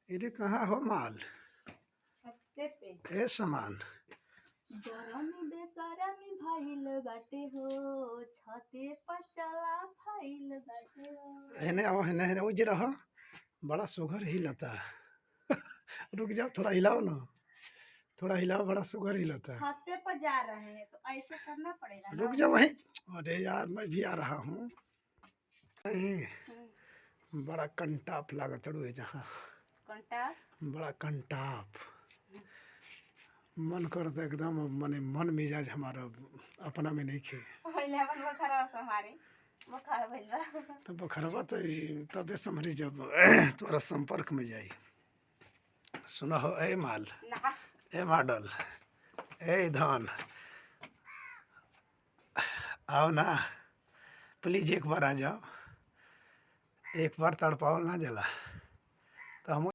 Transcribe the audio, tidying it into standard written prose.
इरे कहाँ हो माल? छत्ते पे ए सामान गरमी बेसरमी भइल बाटे हो, छते पर चला फैल बाटे हो। हेने आओ, हेने हेने उज रहा। बड़ा सुगर हिलता। रुक जाओ, थोड़ा हिलाओ ना, थोड़ा हिलाओ, बड़ा सुगर हिलता। छत्ते पर जा रहे हैं तो ऐसे करना पड़ेगा ना। रुक जाओ वहीं। अरे यार मैं भी आ रहा हूँ। बड़ा कंटाप लागत है जहाँ। कंटा बड़ा कंटाप मन करता एकदम, मने मन मिजाज हमारा अपना में नहीं खे। पहले अपन बखरा हमारे बुखार भइल बा। तो बखरवा तो तबे संभरी जब तोरा संपर्क में जाई। सुना हो ए माल, ना ए मॉडल, ए धन, आओ ना प्लीज, एक बार आ जाओ। एक बार तड़पाओ ना जला तो हम